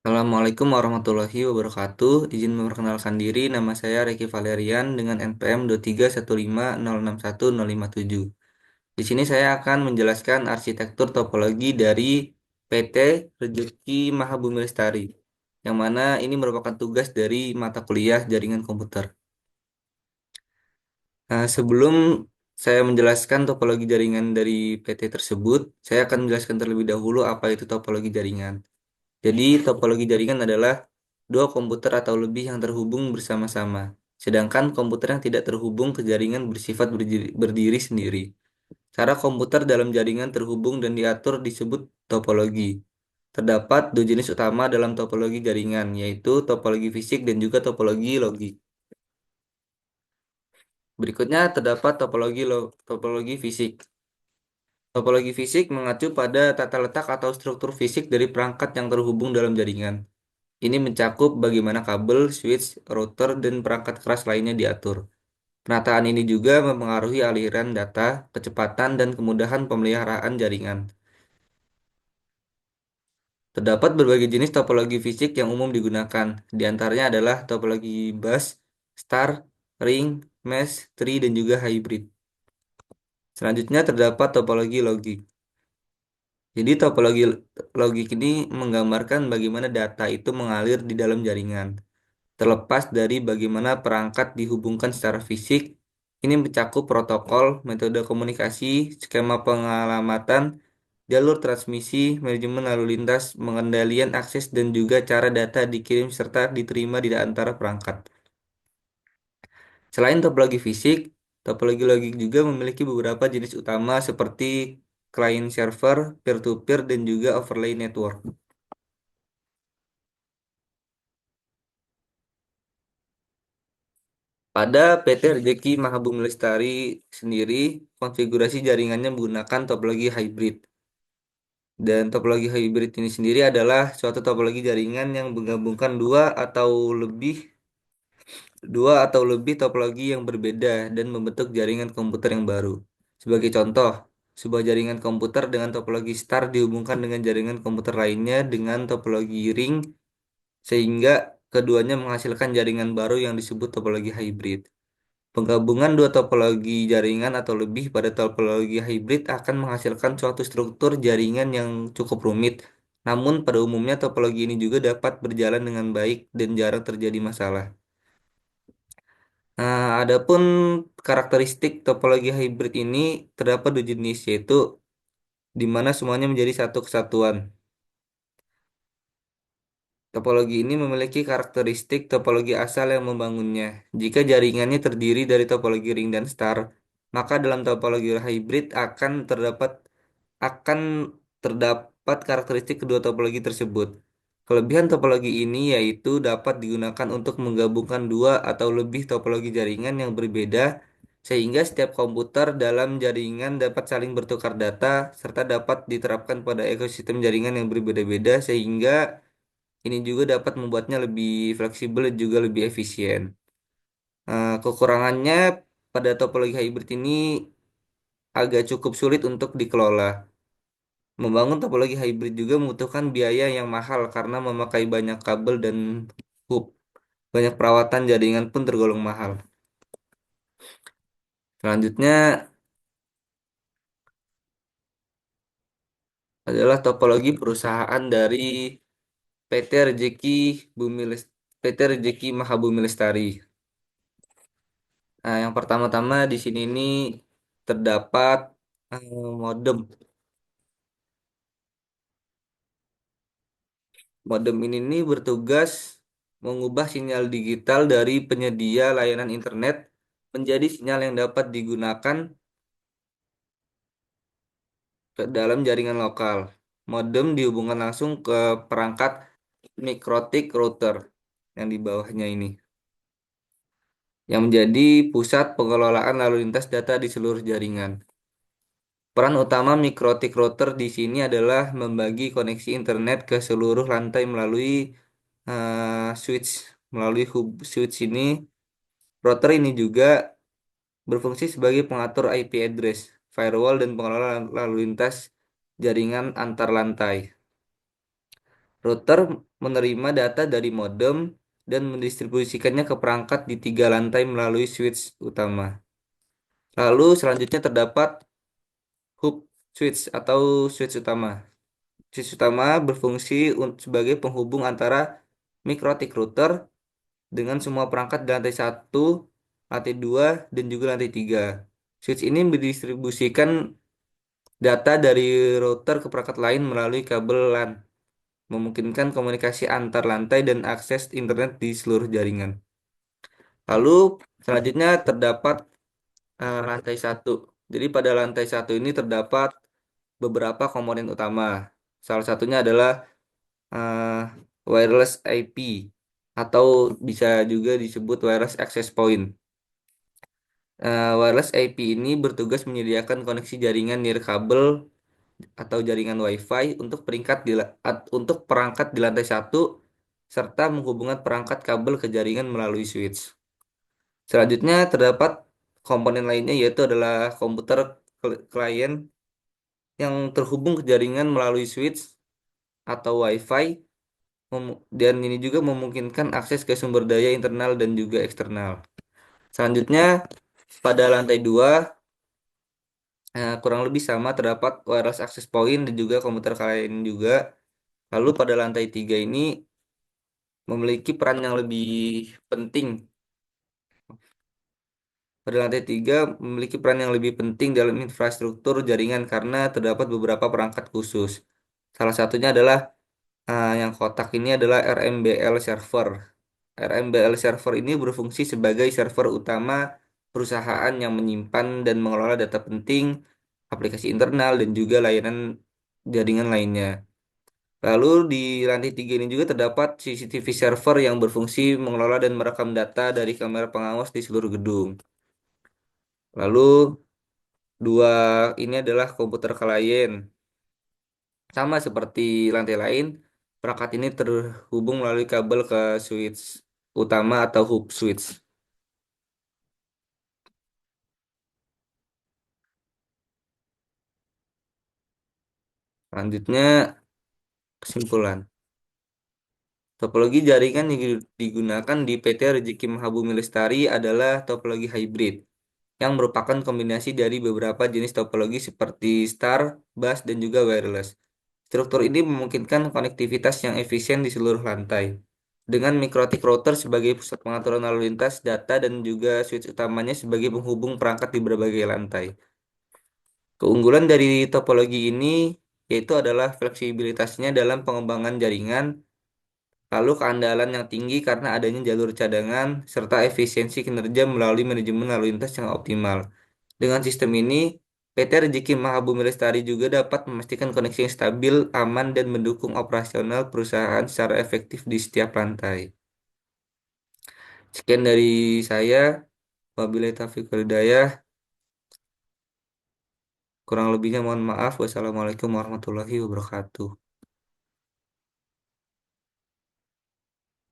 Assalamualaikum warahmatullahi wabarakatuh. Izin memperkenalkan diri, nama saya Reki Valerian dengan NPM 2315061057. Di sini saya akan menjelaskan arsitektur topologi dari PT Rezeki Mahabumi Lestari, yang mana ini merupakan tugas dari mata kuliah jaringan komputer. Nah, sebelum saya menjelaskan topologi jaringan dari PT tersebut, saya akan menjelaskan terlebih dahulu apa itu topologi jaringan. Jadi, topologi jaringan adalah dua komputer atau lebih yang terhubung bersama-sama. Sedangkan komputer yang tidak terhubung ke jaringan bersifat berdiri sendiri. Cara komputer dalam jaringan terhubung dan diatur disebut topologi. Terdapat dua jenis utama dalam topologi jaringan, yaitu topologi fisik dan juga topologi logik. Berikutnya terdapat topologi fisik. Topologi fisik mengacu pada tata letak atau struktur fisik dari perangkat yang terhubung dalam jaringan. Ini mencakup bagaimana kabel, switch, router, dan perangkat keras lainnya diatur. Penataan ini juga mempengaruhi aliran data, kecepatan, dan kemudahan pemeliharaan jaringan. Terdapat berbagai jenis topologi fisik yang umum digunakan. Di antaranya adalah topologi bus, star, ring, mesh, tree, dan juga hybrid. Selanjutnya terdapat topologi logik. Jadi topologi logik ini menggambarkan bagaimana data itu mengalir di dalam jaringan. Terlepas dari bagaimana perangkat dihubungkan secara fisik, ini mencakup protokol, metode komunikasi, skema pengalamatan, jalur transmisi, manajemen lalu lintas, pengendalian akses, dan juga cara data dikirim serta diterima di antara perangkat. Selain topologi fisik, topologi logik juga memiliki beberapa jenis utama seperti client server, peer-to-peer, dan juga overlay network. Pada PT Rezeki Mahabumi Lestari sendiri, konfigurasi jaringannya menggunakan topologi hybrid. Dan topologi hybrid ini sendiri adalah suatu topologi jaringan yang menggabungkan dua atau lebih topologi yang berbeda dan membentuk jaringan komputer yang baru. Sebagai contoh, sebuah jaringan komputer dengan topologi star dihubungkan dengan jaringan komputer lainnya dengan topologi ring sehingga keduanya menghasilkan jaringan baru yang disebut topologi hybrid. Penggabungan dua topologi jaringan atau lebih pada topologi hybrid akan menghasilkan suatu struktur jaringan yang cukup rumit. Namun, pada umumnya topologi ini juga dapat berjalan dengan baik dan jarang terjadi masalah. Nah, adapun karakteristik topologi hybrid ini terdapat dua jenis, yaitu di mana semuanya menjadi satu kesatuan. Topologi ini memiliki karakteristik topologi asal yang membangunnya. Jika jaringannya terdiri dari topologi ring dan star, maka dalam topologi hybrid akan terdapat karakteristik kedua topologi tersebut. Kelebihan topologi ini yaitu dapat digunakan untuk menggabungkan dua atau lebih topologi jaringan yang berbeda sehingga setiap komputer dalam jaringan dapat saling bertukar data serta dapat diterapkan pada ekosistem jaringan yang berbeda-beda sehingga ini juga dapat membuatnya lebih fleksibel dan juga lebih efisien. Kekurangannya pada topologi hybrid ini agak cukup sulit untuk dikelola. Membangun topologi hybrid juga membutuhkan biaya yang mahal karena memakai banyak kabel dan hub. Banyak perawatan jaringan pun tergolong mahal. Selanjutnya adalah topologi perusahaan dari PT Rezeki PT Rezeki Mahabumi Lestari. Nah, yang pertama-tama di sini ini terdapat modem. Modem ini nih bertugas mengubah sinyal digital dari penyedia layanan internet menjadi sinyal yang dapat digunakan ke dalam jaringan lokal. Modem dihubungkan langsung ke perangkat mikrotik router yang di bawahnya ini, yang menjadi pusat pengelolaan lalu lintas data di seluruh jaringan. Peran utama mikrotik router di sini adalah membagi koneksi internet ke seluruh lantai melalui switch. Melalui hub switch ini, router ini juga berfungsi sebagai pengatur IP address, firewall, dan pengelola lalu lintas jaringan antar lantai. Router menerima data dari modem dan mendistribusikannya ke perangkat di tiga lantai melalui switch utama. Lalu selanjutnya terdapat hub switch atau switch utama. Switch utama berfungsi sebagai penghubung antara mikrotik router dengan semua perangkat di lantai satu, lantai 2, dan juga lantai 3. Switch ini mendistribusikan data dari router ke perangkat lain melalui kabel LAN, memungkinkan komunikasi antar lantai dan akses internet di seluruh jaringan. Lalu selanjutnya terdapat lantai satu. Jadi pada lantai satu ini terdapat beberapa komponen utama. Salah satunya adalah eh, wireless IP atau bisa juga disebut wireless access point. Wireless IP ini bertugas menyediakan koneksi jaringan nirkabel atau jaringan WiFi untuk untuk perangkat di lantai satu serta menghubungkan perangkat kabel ke jaringan melalui switch. Selanjutnya terdapat komponen lainnya yaitu adalah komputer klien yang terhubung ke jaringan melalui switch atau WiFi dan ini juga memungkinkan akses ke sumber daya internal dan juga eksternal. Selanjutnya pada lantai 2 kurang lebih sama terdapat wireless access point dan juga komputer klien juga. Lalu pada lantai 3 ini memiliki peran yang lebih penting. Pada lantai 3 memiliki peran yang lebih penting dalam infrastruktur jaringan karena terdapat beberapa perangkat khusus. Salah satunya adalah yang kotak ini adalah RMBL server. RMBL server ini berfungsi sebagai server utama perusahaan yang menyimpan dan mengelola data penting, aplikasi internal, dan juga layanan jaringan lainnya. Lalu di lantai 3 ini juga terdapat CCTV server yang berfungsi mengelola dan merekam data dari kamera pengawas di seluruh gedung. Lalu dua ini adalah komputer klien. Sama seperti lantai lain, perangkat ini terhubung melalui kabel ke switch utama atau hub switch. Selanjutnya kesimpulan. Topologi jaringan yang digunakan di PT Rezeki Mahabumi Lestari adalah topologi hybrid yang merupakan kombinasi dari beberapa jenis topologi seperti star, bus, dan juga wireless. Struktur ini memungkinkan konektivitas yang efisien di seluruh lantai. Dengan mikrotik router sebagai pusat pengaturan lalu lintas data dan juga switch utamanya sebagai penghubung perangkat di berbagai lantai. Keunggulan dari topologi ini yaitu adalah fleksibilitasnya dalam pengembangan jaringan, lalu keandalan yang tinggi karena adanya jalur cadangan, serta efisiensi kinerja melalui manajemen lalu lintas yang optimal. Dengan sistem ini, PT Rezeki Mahabumi Lestari juga dapat memastikan koneksi yang stabil, aman, dan mendukung operasional perusahaan secara efektif di setiap lantai. Sekian dari saya. Wabillahi taufiq wal hidayah. Kurang lebihnya mohon maaf. Wassalamualaikum warahmatullahi wabarakatuh.